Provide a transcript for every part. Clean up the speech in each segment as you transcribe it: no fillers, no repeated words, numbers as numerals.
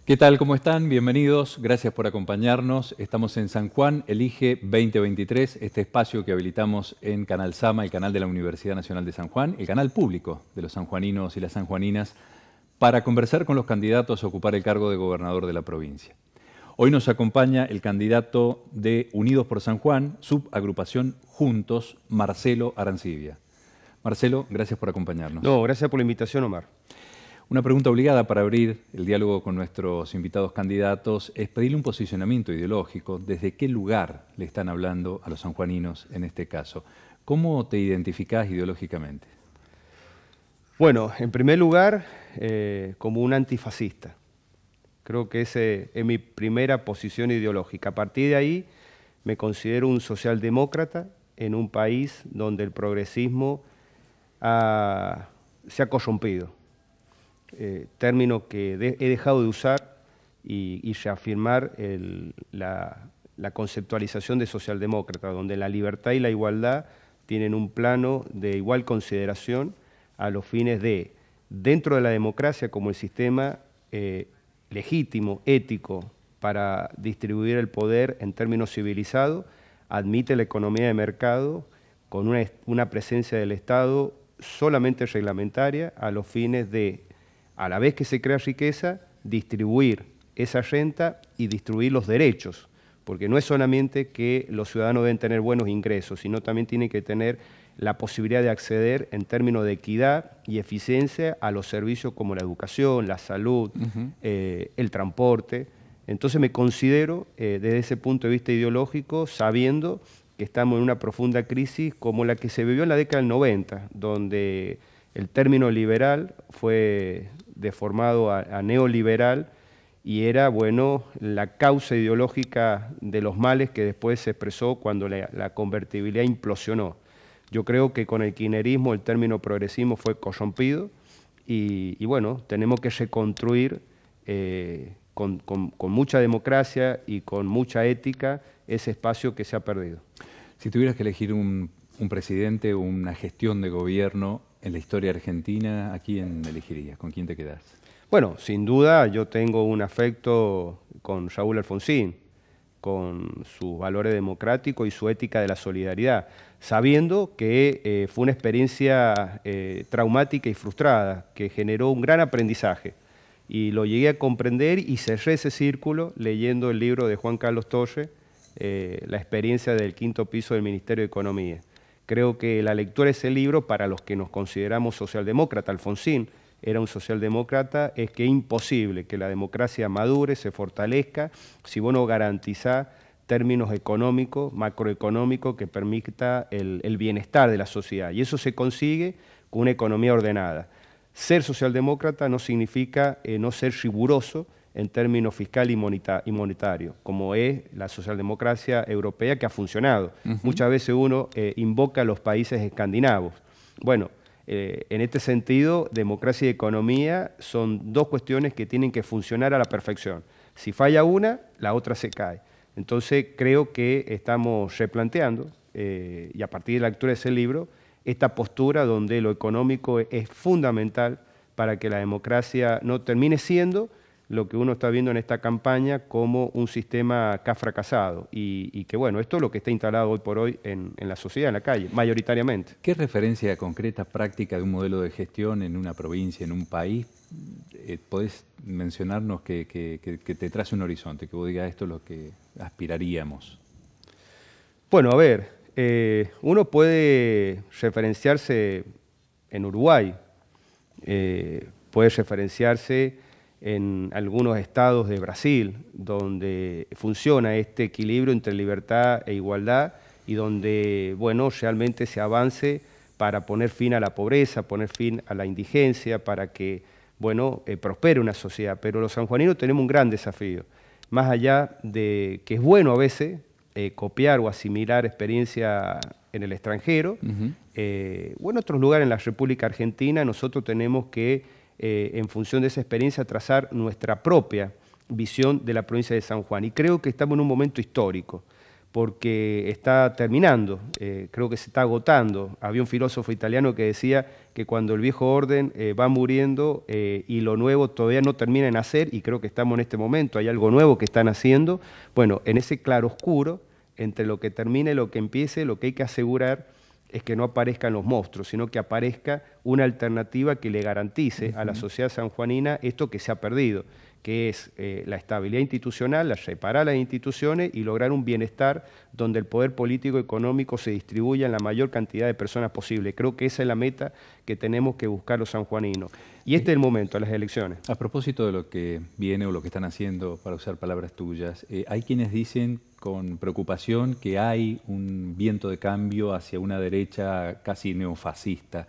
¿Qué tal? ¿Cómo están? Bienvenidos. Gracias por acompañarnos. Estamos en San Juan, Elige 2023, este espacio que habilitamos en Canal Sama, el canal de la Universidad Nacional de San Juan, el canal público de los sanjuaninos y las sanjuaninas, para conversar con los candidatos a ocupar el cargo de gobernador de la provincia. Hoy nos acompaña el candidato de Unidos por San Juan, subagrupación Juntos, Marcelo Arancibia. Marcelo, gracias por acompañarnos. No, gracias por la invitación, Omar. Una pregunta obligada para abrir el diálogo con nuestros invitados candidatos es pedirle un posicionamiento ideológico. ¿Desde qué lugar le están hablando a los sanjuaninos en este caso? ¿Cómo te identificás ideológicamente? Bueno, en primer lugar, como un antifascista. Creo que esa es mi primera posición ideológica. A partir de ahí me considero un socialdemócrata en un país donde el progresismo se ha corrompido. Término que he dejado de usar y reafirmar la conceptualización de socialdemócrata, donde la libertad y la igualdad tienen un plano de igual consideración a los fines de, dentro de la democracia como el sistema legítimo, ético, para distribuir el poder en términos civilizados, admite la economía de mercado con una presencia del Estado solamente reglamentaria a los fines de, a la vez que se crea riqueza, distribuir esa renta y distribuir los derechos, porque no es solamente que los ciudadanos deben tener buenos ingresos, sino también tienen que tener la posibilidad de acceder en términos de equidad y eficiencia a los servicios como la educación, la salud, el transporte. Entonces me considero, desde ese punto de vista ideológico, sabiendo que estamos en una profunda crisis como la que se vivió en la década del 90, donde el término liberal fue deformado a neoliberal y era, bueno, la causa ideológica de los males que después se expresó cuando la convertibilidad implosionó. Yo creo que con el kirchnerismo el término progresismo fue corrompido y bueno, tenemos que reconstruir con mucha democracia y con mucha ética ese espacio que se ha perdido. Si tuvieras que elegir un presidente o una gestión de gobierno en la historia argentina, ¿a quién elegirías? ¿Con quién te quedás? Bueno, sin duda yo tengo un afecto con Raúl Alfonsín, con sus valores democráticos y su ética de la solidaridad, sabiendo que fue una experiencia traumática y frustrada, que generó un gran aprendizaje. Y lo llegué a comprender y cerré ese círculo leyendo el libro de Juan Carlos Torre, La experiencia del quinto piso del Ministerio de Economía. Creo que la lectura de ese libro, para los que nos consideramos socialdemócratas, Alfonsín era un socialdemócrata, es que es imposible que la democracia madure, se fortalezca, si vos no garantizás términos económicos, macroeconómicos, que permita el bienestar de la sociedad. Y eso se consigue con una economía ordenada. Ser socialdemócrata no significa no ser riguroso en términos fiscal y monetario, como es la socialdemocracia europea que ha funcionado. Muchas veces uno invoca a los países escandinavos. Bueno, en este sentido, democracia y economía son dos cuestiones que tienen que funcionar a la perfección. Si falla una, la otra se cae. Entonces creo que estamos replanteando, y a partir de la lectura de ese libro, esta postura donde lo económico es fundamental para que la democracia no termine siendo lo que uno está viendo en esta campaña como un sistema que ha fracasado y que, bueno, esto es lo que está instalado hoy por hoy en la sociedad, en la calle, mayoritariamente. ¿Qué referencia concreta, práctica de un modelo de gestión en una provincia, en un país, podés mencionarnos que te trace un horizonte, que vos digas esto es lo que aspiraríamos? Bueno, a ver, uno puede referenciarse en Uruguay, puede referenciarse en algunos estados de Brasil, donde funciona este equilibrio entre libertad e igualdad y donde, bueno, realmente se avance para poner fin a la pobreza, poner fin a la indigencia, para que, bueno, prospere una sociedad. Pero los sanjuaninos tenemos un gran desafío, más allá de que es bueno a veces copiar o asimilar experiencia en el extranjero, o en otros lugares en la República Argentina, nosotros tenemos que en función de esa experiencia, trazar nuestra propia visión de la provincia de San Juan. Y creo que estamos en un momento histórico, porque está terminando, creo que se está agotando. Había un filósofo italiano que decía que cuando el viejo orden va muriendo y lo nuevo todavía no termina de nacer, y creo que estamos en este momento, hay algo nuevo que están haciendo. Bueno, en ese claroscuro, entre lo que termine y lo que empiece, lo que hay que asegurar es que no aparezcan los monstruos, sino que aparezca una alternativa que le garantice a la sociedad sanjuanina esto que se ha perdido, que es la estabilidad institucional, la reparar las instituciones y lograr un bienestar donde el poder político y económico se distribuya en la mayor cantidad de personas posible. Creo que esa es la meta que tenemos que buscar los sanjuaninos. Y este es el momento, las elecciones. A propósito de lo que viene o lo que están haciendo, para usar palabras tuyas, hay quienes dicen con preocupación que hay un viento de cambio hacia una derecha casi neofascista.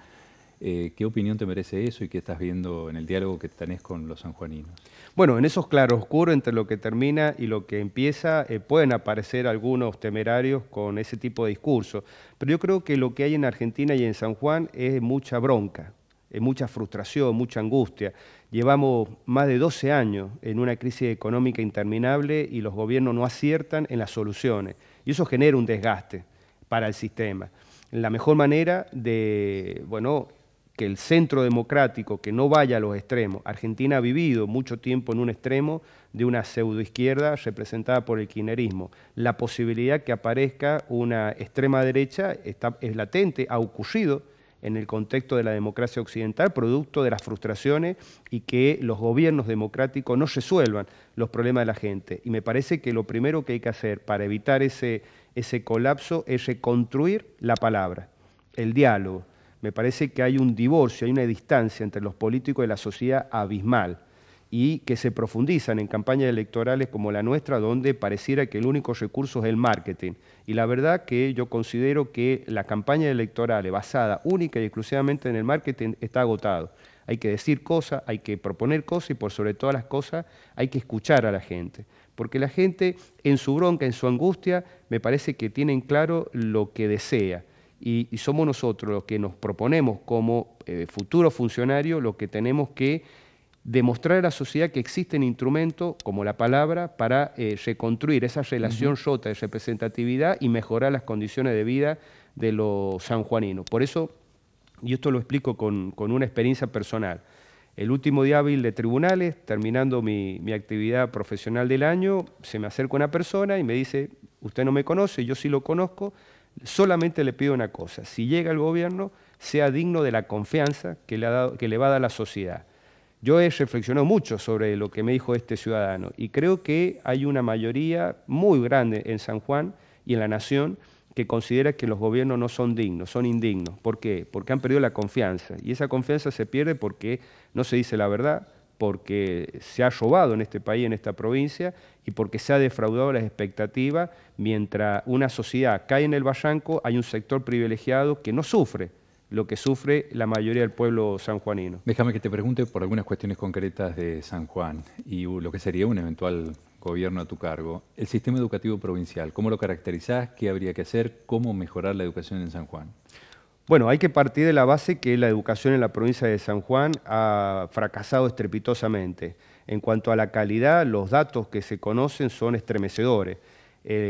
¿Qué opinión te merece eso y qué estás viendo en el diálogo que tenés con los sanjuaninos? Bueno, en esos claroscuros entre lo que termina y lo que empieza pueden aparecer algunos temerarios con ese tipo de discurso, pero yo creo que lo que hay en Argentina y en San Juan es mucha bronca, mucha frustración, mucha angustia. Llevamos más de 12 años en una crisis económica interminable y los gobiernos no aciertan en las soluciones, y eso genera un desgaste para el sistema. La mejor manera de, bueno, que el centro democrático, que no vaya a los extremos. Argentina ha vivido mucho tiempo en un extremo de una pseudoizquierda representada por el kirchnerismo. La posibilidad que aparezca una extrema derecha es latente, ha ocurrido en el contexto de la democracia occidental, producto de las frustraciones y que los gobiernos democráticos no resuelvan los problemas de la gente. Y me parece que lo primero que hay que hacer para evitar ese colapso es reconstruir la palabra, el diálogo. Me parece que hay un divorcio, hay una distancia entre los políticos y la sociedad abismal y que se profundizan en campañas electorales como la nuestra, donde pareciera que el único recurso es el marketing. Y la verdad que yo considero que la campaña electoral basada única y exclusivamente en el marketing está agotado. Hay que decir cosas, hay que proponer cosas y por sobre todas las cosas hay que escuchar a la gente. Porque la gente en su bronca, en su angustia, me parece que tienen claro lo que desea. Y somos nosotros los que nos proponemos como futuros funcionarios los que tenemos que demostrar a la sociedad que existen instrumentos como la palabra para reconstruir esa relación rota de representatividad y mejorar las condiciones de vida de los sanjuaninos. Por eso, y esto lo explico con una experiencia personal, el último día hábil de tribunales, terminando mi actividad profesional del año, se me acerca una persona y me dice, usted no me conoce, yo sí lo conozco, solamente le pido una cosa, si llega al gobierno, sea digno de la confianza que le va a dar la sociedad. Yo he reflexionado mucho sobre lo que me dijo este ciudadano y creo que hay una mayoría muy grande en San Juan y en la nación que considera que los gobiernos no son dignos, son indignos. ¿Por qué? Porque han perdido la confianza y esa confianza se pierde porque no se dice la verdad, porque se ha robado en este país, en esta provincia, y porque se ha defraudado las expectativas. Mientras una sociedad cae en el barranco, hay un sector privilegiado que no sufre lo que sufre la mayoría del pueblo sanjuanino. Déjame que te pregunte por algunas cuestiones concretas de San Juan y lo que sería un eventual gobierno a tu cargo. El sistema educativo provincial, ¿cómo lo caracterizás? ¿Qué habría que hacer? ¿Cómo mejorar la educación en San Juan? Bueno, hay que partir de la base que la educación en la provincia de San Juan ha fracasado estrepitosamente. En cuanto a la calidad, los datos que se conocen son estremecedores.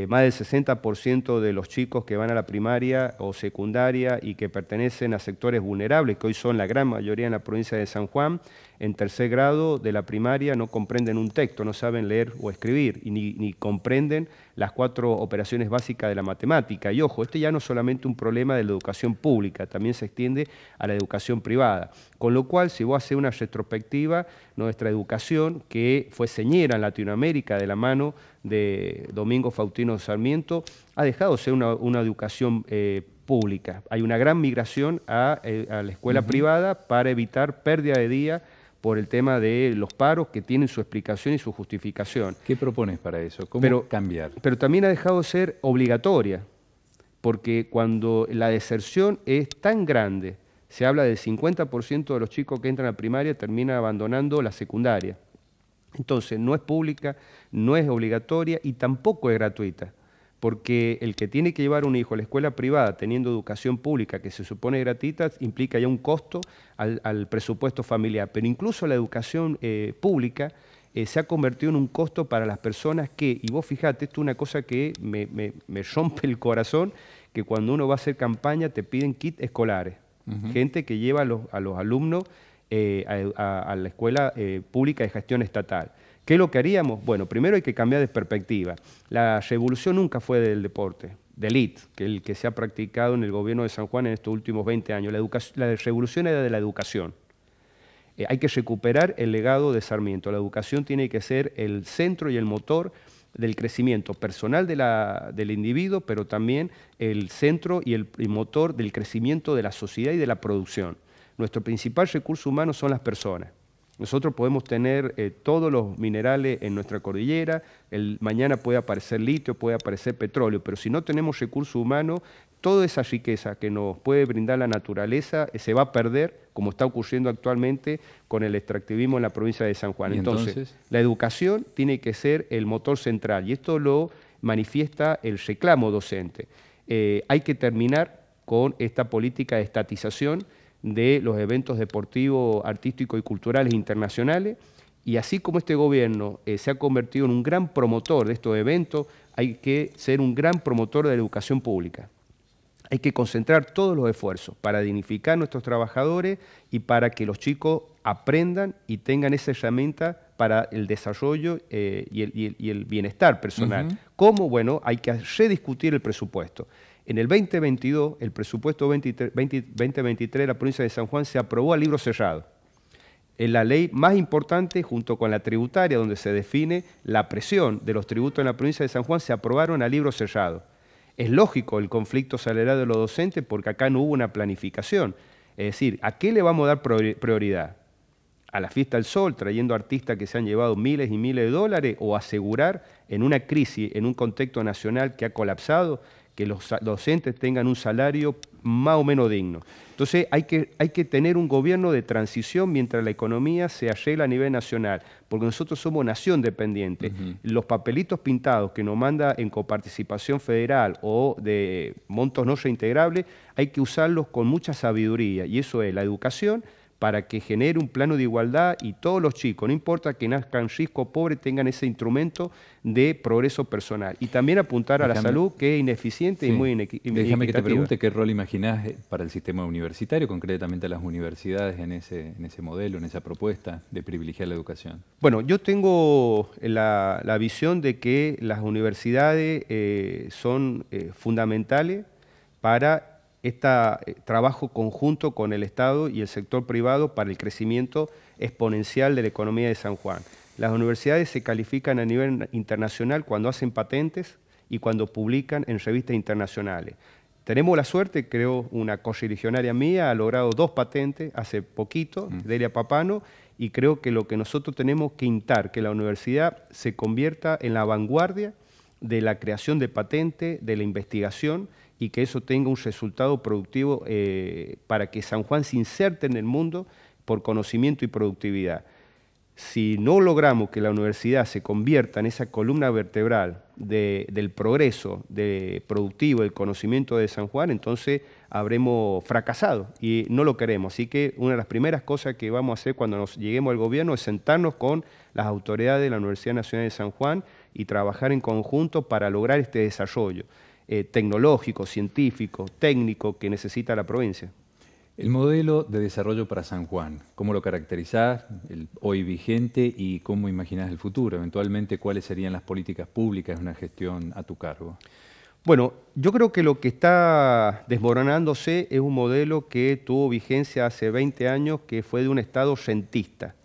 Más del 60% de los chicos que van a la primaria o secundaria y que pertenecen a sectores vulnerables, que hoy son la gran mayoría en la provincia de San Juan, en tercer grado de la primaria no comprenden un texto, no saben leer o escribir y ni comprenden las 4 operaciones básicas de la matemática. Y ojo, este ya no es solamente un problema de la educación pública, también se extiende a la educación privada. Con lo cual, si vos haces una retrospectiva, nuestra educación, que fue señera en Latinoamérica de la mano de Domingo Faustino Sarmiento, ha dejado de ser una educación pública. Hay una gran migración a la escuela privada para evitar pérdida de día por el tema de los paros que tienen su explicación y su justificación. ¿Qué propones para eso? ¿Cómo cambiar? Pero también ha dejado de ser obligatoria, porque cuando la deserción es tan grande, se habla del 50% de los chicos que entran a primaria terminan abandonando la secundaria. Entonces, no es pública, no es obligatoria y tampoco es gratuita, porque el que tiene que llevar un hijo a la escuela privada teniendo educación pública que se supone gratuita implica ya un costo al presupuesto familiar. Pero incluso la educación pública se ha convertido en un costo para las personas que, y vos fijate, esto es una cosa que me rompe el corazón, que cuando uno va a hacer campaña te piden kits escolares. Gente que lleva a los alumnos a la escuela pública de gestión estatal. ¿Qué es lo que haríamos? Bueno, primero hay que cambiar de perspectiva. La revolución nunca fue del deporte, de élite, el que se ha practicado en el gobierno de San Juan en estos últimos 20 años. La revolución era de la educación. Hay que recuperar el legado de Sarmiento. La educación tiene que ser el centro y el motor del crecimiento personal del individuo, pero también el centro y el motor del crecimiento de la sociedad y de la producción. Nuestro principal recurso humano son las personas. Nosotros podemos tener todos los minerales en nuestra cordillera, mañana puede aparecer litio, puede aparecer petróleo, pero si no tenemos recursos humanos, toda esa riqueza que nos puede brindar la naturaleza se va a perder, como está ocurriendo actualmente con el extractivismo en la provincia de San Juan. Entonces, la educación tiene que ser el motor central y esto lo manifiesta el reclamo docente. Hay que terminar con esta política de estatización de los eventos deportivos, artísticos y culturales internacionales, y así como este gobierno se ha convertido en un gran promotor de estos eventos, hay que ser un gran promotor de la educación pública. Hay que concentrar todos los esfuerzos para dignificar a nuestros trabajadores y para que los chicos aprendan y tengan esa herramienta para el desarrollo y el bienestar personal. ¿Cómo? Bueno, hay que rediscutir el presupuesto. En el 2022, el presupuesto 2023 de la provincia de San Juan se aprobó a libro cerrado. Es la ley más importante, junto con la tributaria, donde se define la presión de los tributos en la provincia de San Juan, se aprobaron a libro cerrado. Es lógico el conflicto salarial de los docentes porque acá no hubo una planificación. Es decir, ¿a qué le vamos a dar prioridad? ¿A la fiesta del sol, trayendo artistas que se han llevado miles y miles de dólares? ¿O asegurar en una crisis, en un contexto nacional que ha colapsado, que los docentes tengan un salario más o menos digno? Entonces hay que tener un gobierno de transición mientras la economía se arregla a nivel nacional, porque nosotros somos nación dependiente. Los papelitos pintados que nos manda en coparticipación federal o de montos no reintegrables, hay que usarlos con mucha sabiduría, y eso es la educación, para que genere un plano de igualdad y todos los chicos, no importa que nazcan ricos o pobres, tengan ese instrumento de progreso personal. Y también apuntar a la salud, que es ineficiente y muy inequitativa. Déjame que te pregunte qué rol imaginás para el sistema universitario, concretamente a las universidades en ese modelo, en esa propuesta de privilegiar la educación. Bueno, yo tengo la visión de que las universidades son fundamentales para este trabajo conjunto con el Estado y el sector privado para el crecimiento exponencial de la economía de San Juan. Las universidades se califican a nivel internacional cuando hacen patentes y cuando publican en revistas internacionales. Tenemos la suerte, creo, una correligionaria mía ha logrado 2 patentes hace poquito, Delia Papano, y creo que lo que nosotros tenemos que instar, que la universidad se convierta en la vanguardia de la creación de patentes, de la investigación, y que eso tenga un resultado productivo para que San Juan se inserte en el mundo por conocimiento y productividad. Si no logramos que la universidad se convierta en esa columna vertebral del progreso productivo, del conocimiento de San Juan, entonces habremos fracasado y no lo queremos. Así que una de las primeras cosas que vamos a hacer cuando nos lleguemos al gobierno es sentarnos con las autoridades de la Universidad Nacional de San Juan y trabajar en conjunto para lograr este desarrollo tecnológico, científico, técnico que necesita la provincia. El modelo de desarrollo para San Juan, ¿cómo lo caracterizás, el hoy vigente, y cómo imaginás el futuro? Eventualmente, ¿cuáles serían las políticas públicas de una gestión a tu cargo? Bueno, yo creo que lo que está desmoronándose es un modelo que tuvo vigencia hace 20 años, que fue de un Estado rentista.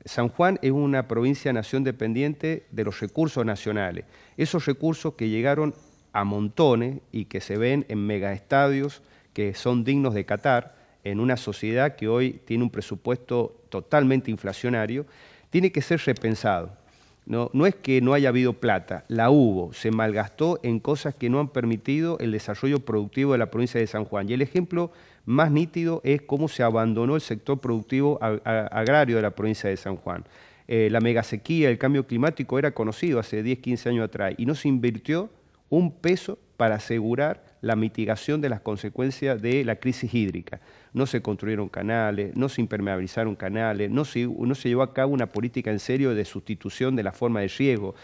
San Juan es una provincia-nación dependiente de los recursos nacionales. Esos recursos que llegaron a montones y que se ven en megaestadios que son dignos de Qatar, en una sociedad que hoy tiene un presupuesto totalmente inflacionario, tiene que ser repensado. No es que no haya habido plata, la hubo, se malgastó en cosas que no han permitido el desarrollo productivo de la provincia de San Juan. Y el ejemplo más nítido es cómo se abandonó el sector productivo agrario de la provincia de San Juan. La megasequía, el cambio climático era conocido hace 10, 15 años atrás y no se invirtió un peso para asegurar la mitigación de las consecuencias de la crisis hídrica. No se construyeron canales, no se impermeabilizaron canales, no se llevó a cabo una política en serio de sustitución de la forma de riego.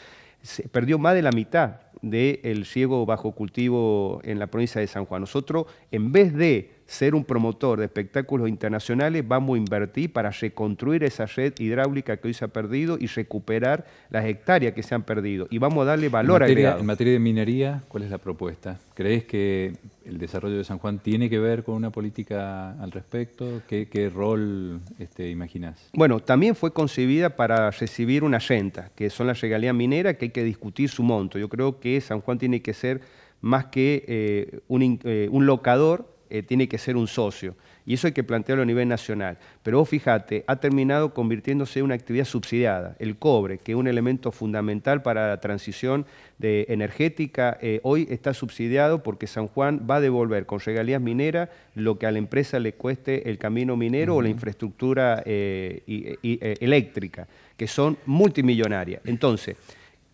Se perdió más de la mitad del riego bajo cultivo en la provincia de San Juan. Nosotros, en vez de ser un promotor de espectáculos internacionales, vamos a invertir para reconstruir esa red hidráulica que hoy se ha perdido y recuperar las hectáreas que se han perdido. Y vamos a darle valor agregado. En materia de minería, ¿cuál es la propuesta? ¿Crees que el desarrollo de San Juan tiene que ver con una política al respecto? ¿Qué rol imaginas? Bueno, también fue concebida para recibir una renta, que son las regalías mineras, que hay que discutir su monto. Yo creo que San Juan tiene que ser más que un locador, tiene que ser un socio. Y eso hay que plantearlo a nivel nacional. Pero vos fíjate, ha terminado convirtiéndose en una actividad subsidiada. El cobre, que es un elemento fundamental para la transición energética, hoy está subsidiado porque San Juan va a devolver con regalías mineras lo que a la empresa le cueste el camino minero o la infraestructura eléctrica, que son multimillonarias. Entonces,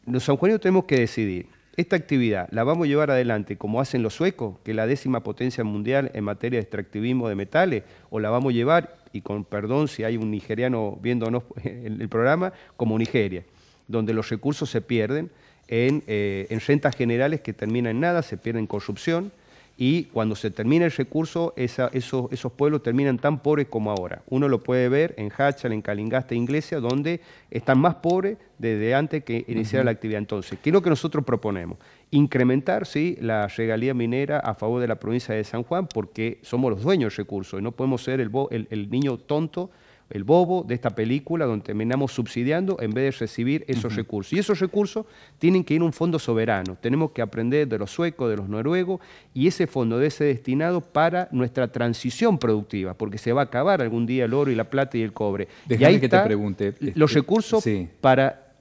los sanjuaninos tenemos que decidir. Esta actividad la vamos a llevar adelante como hacen los suecos, que es la 10ª potencia mundial en materia de extractivismo de metales, o la vamos a llevar, y con perdón si hay un nigeriano viéndonos en el programa, como Nigeria, donde los recursos se pierden en rentas generales que terminan en nada, se pierden en corrupción, y cuando se termina el recurso, esos pueblos terminan tan pobres como ahora. Uno lo puede ver en Hachal, en Calingasta, Iglesia, donde están más pobres desde antes que iniciara la actividad. Entonces, ¿qué es lo que nosotros proponemos? Incrementar, sí, la regalía minera a favor de la provincia de San Juan, porque somos los dueños del recurso y no podemos ser el niño tonto, el bobo de esta película donde terminamos subsidiando en vez de recibir esos recursos. Y esos recursos tienen que ir a un fondo soberano. Tenemos que aprender de los suecos, de los noruegos, y ese fondo debe ser destinado para nuestra transición productiva, porque se va a acabar algún día el oro y la plata y el cobre. Déjame y ahí que está te pregunte. Los recursos sí. para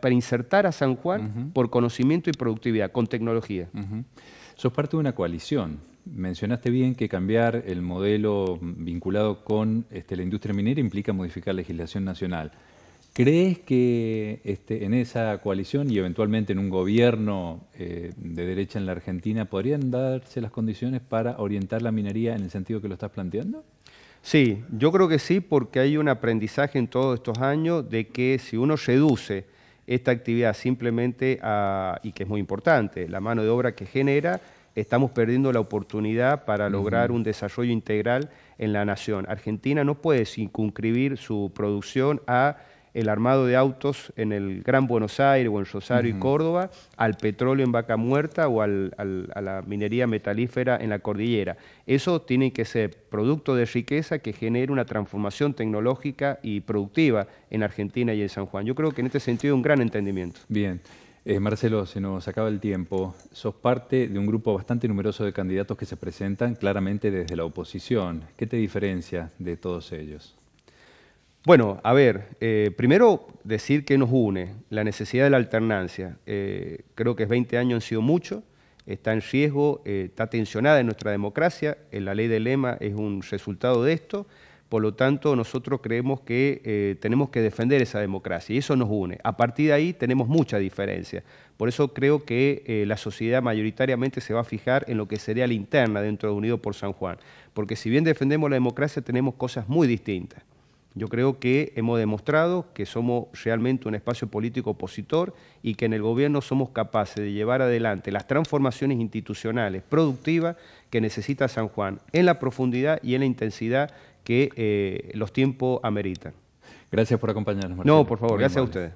insertar a San Juan por conocimiento y productividad, con tecnología. Sos parte de una coalición. Mencionaste bien que cambiar el modelo vinculado con la industria minera implica modificar legislación nacional. ¿Crees que en esa coalición y eventualmente en un gobierno de derecha en la Argentina podrían darse las condiciones para orientar la minería en el sentido que lo estás planteando? Sí, yo creo que sí, porque hay un aprendizaje en todos estos años de que si uno reduce esta actividad simplemente y que es muy importante, la mano de obra que genera, estamos perdiendo la oportunidad para lograr un desarrollo integral en la nación. Argentina no puede circunscribir su producción a el armado de autos en el Gran Buenos Aires o en Rosario y Córdoba, al petróleo en Vaca Muerta o a la minería metalífera en la cordillera. Eso tiene que ser producto de riqueza que genere una transformación tecnológica y productiva en Argentina y en San Juan. Yo creo que en este sentido hay un gran entendimiento. Bien. Marcelo, se nos acaba el tiempo. Sos parte de un grupo bastante numeroso de candidatos que se presentan claramente desde la oposición. ¿Qué te diferencia de todos ellos? Bueno, a ver, primero decir que nos une la necesidad de la alternancia. Creo que 20 años han sido mucho, está en riesgo, está tensionada en nuestra democracia, la ley del lema es un resultado de esto. Por lo tanto, nosotros creemos que tenemos que defender esa democracia y eso nos une. A partir de ahí tenemos mucha diferencia. Por eso creo que la sociedad mayoritariamente se va a fijar en lo que sería la interna dentro de Unidos por San Juan. Porque si bien defendemos la democracia, tenemos cosas muy distintas. Yo creo que hemos demostrado que somos realmente un espacio político opositor y que en el gobierno somos capaces de llevar adelante las transformaciones institucionales productivas que necesita San Juan en la profundidad y en la intensidad que los tiempos ameritan. Gracias por acompañarnos, Marcelo. No, por favor, gracias a ustedes.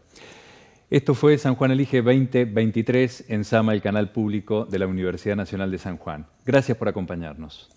Esto fue San Juan Elige 2023 en Sama, el canal público de la Universidad Nacional de San Juan. Gracias por acompañarnos.